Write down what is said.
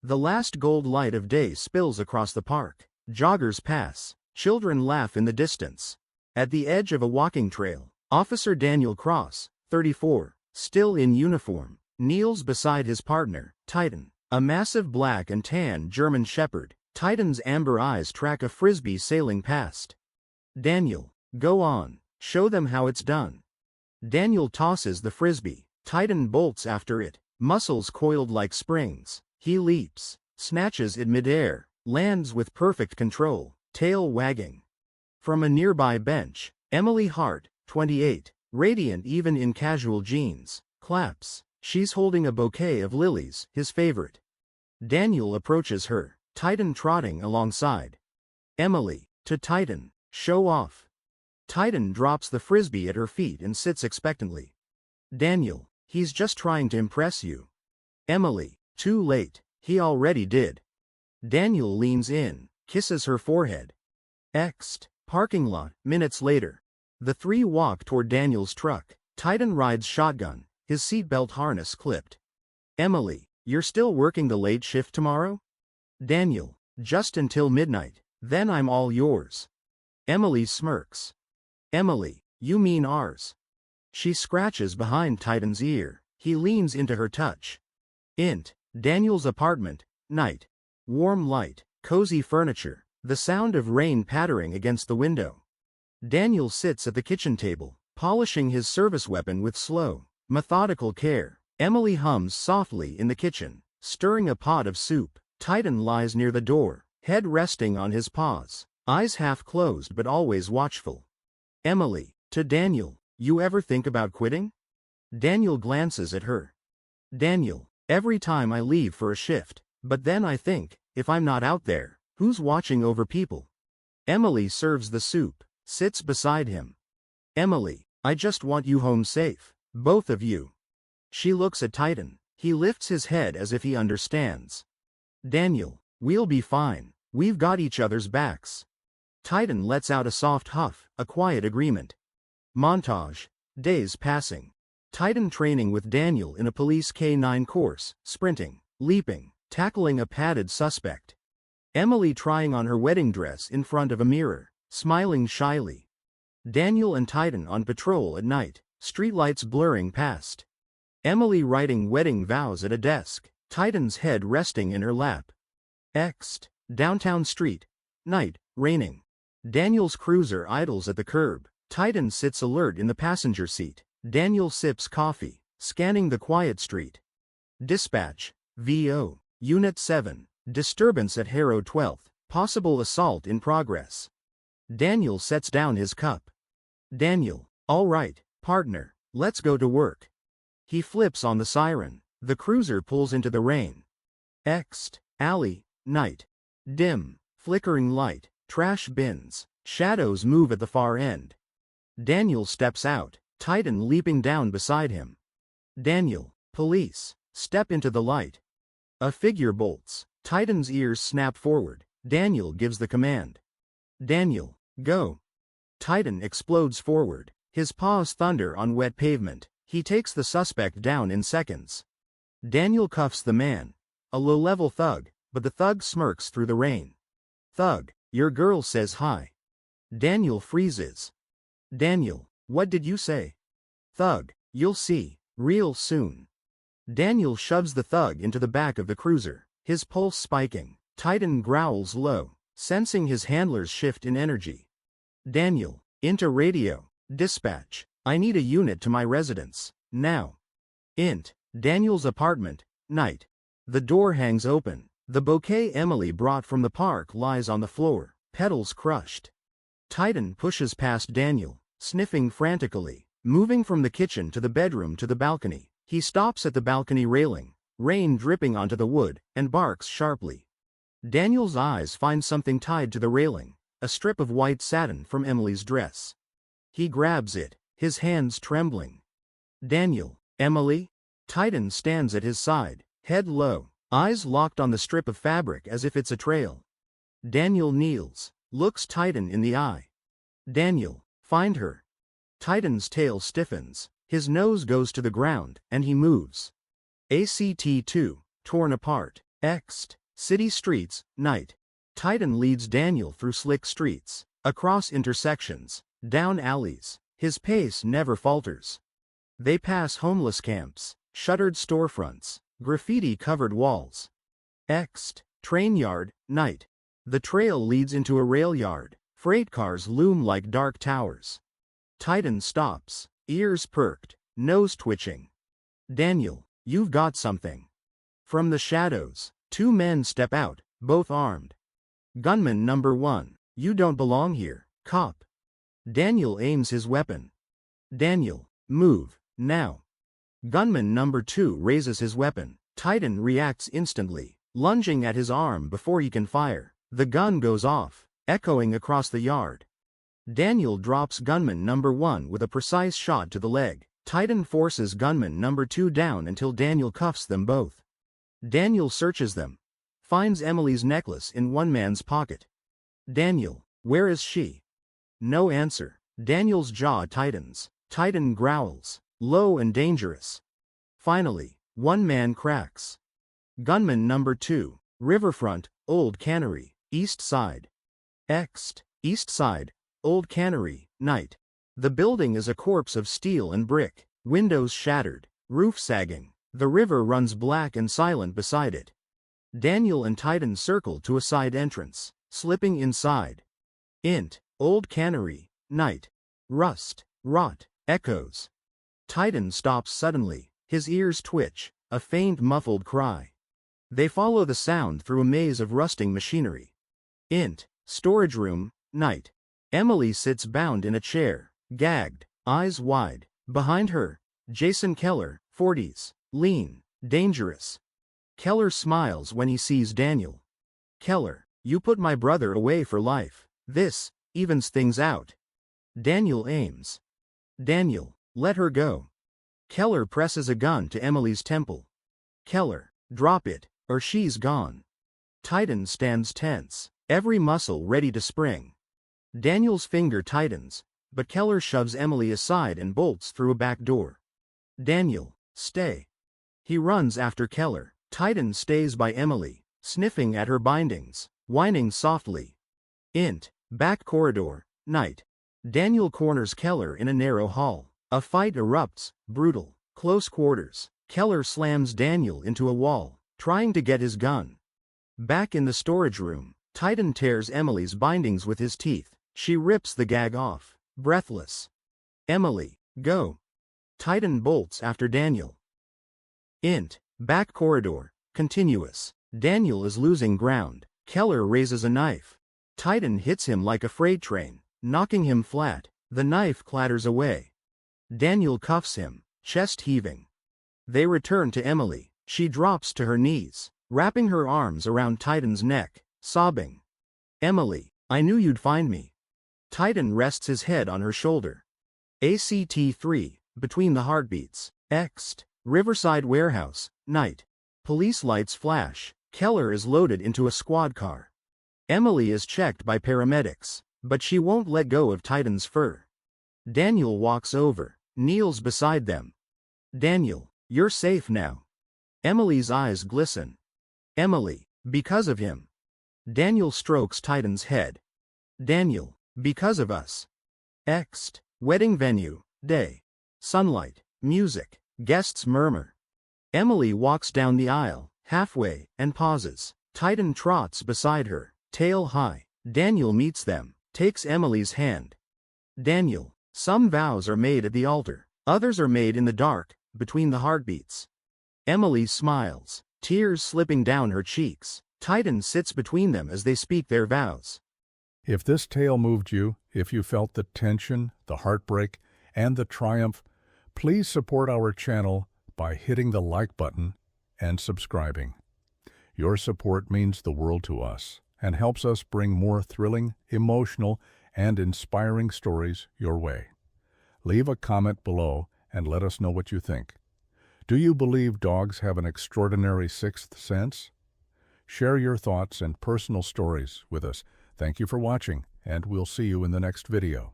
The last gold light of day spills across the park. Joggers pass. Children laugh in the distance. At the edge of a walking trail, Officer Daniel Cross, 34, still in uniform, kneels beside his partner, Titan, a massive black and tan German Shepherd. Titan's amber eyes track a frisbee sailing past. Daniel, go on, show them how it's done. Daniel tosses the frisbee. Titan bolts after it, muscles coiled like springs. He leaps, snatches it midair, lands with perfect control, tail wagging. From a nearby bench, Emily Hart, 28, radiant even in casual jeans, claps. She's holding a bouquet of lilies, his favorite. Daniel approaches her, Titan trotting alongside. Emily, to Titan, show off. Titan drops the frisbee at her feet and sits expectantly. Daniel, he's just trying to impress you. Emily, too late, he already did. Daniel leans in, kisses her forehead. Parking lot, minutes later. The three walk toward Daniel's truck. Titan rides shotgun, his seatbelt harness clipped. Emily, you're still working the late shift tomorrow? Daniel, just until midnight, then I'm all yours. Emily smirks. Emily, you mean ours? She scratches behind Titan's ear. He leans into her touch. Daniel's apartment, night. Warm light, cozy furniture, the sound of rain pattering against the window. Daniel sits at the kitchen table, polishing his service weapon with slow, methodical care. Emily hums softly in the kitchen, stirring a pot of soup. Titan lies near the door, head resting on his paws, eyes half closed but always watchful. Emily, to Daniel, you ever think about quitting? Daniel glances at her. Daniel, every time I leave for a shift, but then I think, if I'm not out there, who's watching over people? Emily serves the soup, sits beside him. Emily, I just want you home safe, both of you. She looks at Titan. He lifts his head as if he understands. Daniel, we'll be fine, we've got each other's backs. Titan lets out a soft huff, a quiet agreement. Montage. Days passing. Titan training with Daniel in a police K-9 course, sprinting, leaping, tackling a padded suspect. Emily trying on her wedding dress in front of a mirror, smiling shyly. Daniel and Titan on patrol at night, streetlights blurring past. Emily writing wedding vows at a desk, Titan's head resting in her lap. Downtown street. Night, raining. Daniel's cruiser idles at the curb. Titan sits alert in the passenger seat. Daniel sips coffee, scanning the quiet street. Dispatch. VO. Unit 7. Disturbance at Harrow 12th. Possible assault in progress. Daniel sets down his cup. Daniel, all right, partner, let's go to work. He flips on the siren. The cruiser pulls into the rain. Alley, night. Dim, flickering light, trash bins, shadows move at the far end. Daniel steps out, Titan leaping down beside him. Daniel, police, step into the light. A figure bolts, Titan's ears snap forward. Daniel gives the command. Daniel, go. Titan explodes forward, his paws thunder on wet pavement. He takes the suspect down in seconds. Daniel cuffs the man. A low-level thug, but the thug smirks through the rain. Thug, your girl says hi. Daniel freezes. Daniel, what did you say? Thug, you'll see, real soon. Daniel shoves the thug into the back of the cruiser, his pulse spiking. Titan growls low, sensing his handler's shift in energy. Daniel, into radio. Dispatch, I need a unit to my residence, now. Daniel's apartment, night. The door hangs open. The bouquet Emily brought from the park lies on the floor, petals crushed. Titan pushes past Daniel, sniffing frantically, moving from the kitchen to the bedroom to the balcony. He stops at the balcony railing, rain dripping onto the wood, and barks sharply. Daniel's eyes find something tied to the railing, a strip of white satin from Emily's dress. He grabs it, his hands trembling. Daniel, Emily? Titan stands at his side, head low, eyes locked on the strip of fabric as if it's a trail. Daniel kneels, looks Titan in the eye. Daniel, find her. Titan's tail stiffens, his nose goes to the ground, and he moves. ACT-2, torn apart. Ext. City streets, night. Titan leads Daniel through slick streets, across intersections, down alleys. His pace never falters. They pass homeless camps, shuttered storefronts, graffiti-covered walls. Ext. Train yard, night. The trail leads into a rail yard. Freight cars loom like dark towers. Titan stops, ears perked, nose twitching. Daniel, you've got something. From the shadows, two men step out, both armed. Gunman number 1, you don't belong here, cop. Daniel aims his weapon. Daniel, move, now. Gunman number 2 raises his weapon. Titan reacts instantly, lunging at his arm before he can fire. The gun goes off, echoing across the yard. Daniel drops gunman number 1 with a precise shot to the leg. Titan forces gunman number 2 down until Daniel cuffs them both. Daniel searches them, finds Emily's necklace in one man's pocket. Daniel, where is she? No answer. Daniel's jaw tightens. Titan growls, low and dangerous. Finally, one man cracks. Gunman number 2, Riverfront, Old Cannery, East Side. Ext. East Side, Old Cannery, night. The building is a corpse of steel and brick, windows shattered, roof sagging. The river runs black and silent beside it. Daniel and Titan circle to a side entrance, slipping inside. Int. Old Cannery, night. Rust, rot, echoes. Titan stops suddenly, his ears twitch, a faint muffled cry. They follow the sound through a maze of rusting machinery. Int. Storage room, night. Emily sits bound in a chair, gagged, eyes wide. Behind her, Jason Keller, 40s, lean, dangerous. Keller smiles when he sees Daniel. Keller, you put my brother away for life. This evens things out. Daniel aims. Daniel, let her go. Keller presses a gun to Emily's temple. Keller, drop it, or she's gone. Titan stands tense, every muscle ready to spring. Daniel's finger tightens, but Keller shoves Emily aside and bolts through a back door. Daniel, stay. He runs after Keller. Titan stays by Emily, sniffing at her bindings, whining softly. Int. Back corridor, night. Daniel corners Keller in a narrow hall. A fight erupts, brutal, close quarters. Keller slams Daniel into a wall, trying to get his gun. Back in the storage room, Titan tears Emily's bindings with his teeth. She rips the gag off, breathless. Emily, go. Titan bolts after Daniel. Int. Back corridor, continuous. Daniel is losing ground. Keller raises a knife. Titan hits him like a freight train, knocking him flat. The knife clatters away. Daniel cuffs him, chest heaving. They return to Emily. She drops to her knees, wrapping her arms around Titan's neck, sobbing. Emily, I knew you'd find me. Titan rests his head on her shoulder. ACT-3, between the heartbeats. Ext. Riverside warehouse, night. Police lights flash. Keller is loaded into a squad car. Emily is checked by paramedics, but she won't let go of Titan's fur. Daniel walks over, kneels beside them. Daniel, you're safe now. Emily's eyes glisten. Emily, because of him. Daniel strokes Titan's head. Daniel, because of us. Ext. Wedding venue, day. Sunlight, music, guests murmur. Emily walks down the aisle, halfway, and pauses. Titan trots beside her, tail high. Daniel meets them, takes Emily's hand. Daniel, some vows are made at the altar, others are made in the dark, between the heartbeats. Emily smiles, tears slipping down her cheeks. Titan sits between them as they speak their vows. If this tale moved you, if you felt the tension, the heartbreak, and the triumph, please support our channel by hitting the like button and subscribing. Your support means the world to us and helps us bring more thrilling, emotional, and inspiring stories your way. Leave a comment below and let us know what you think. Do you believe dogs have an extraordinary sixth sense? Share your thoughts and personal stories with us. Thank you for watching, and we'll see you in the next video.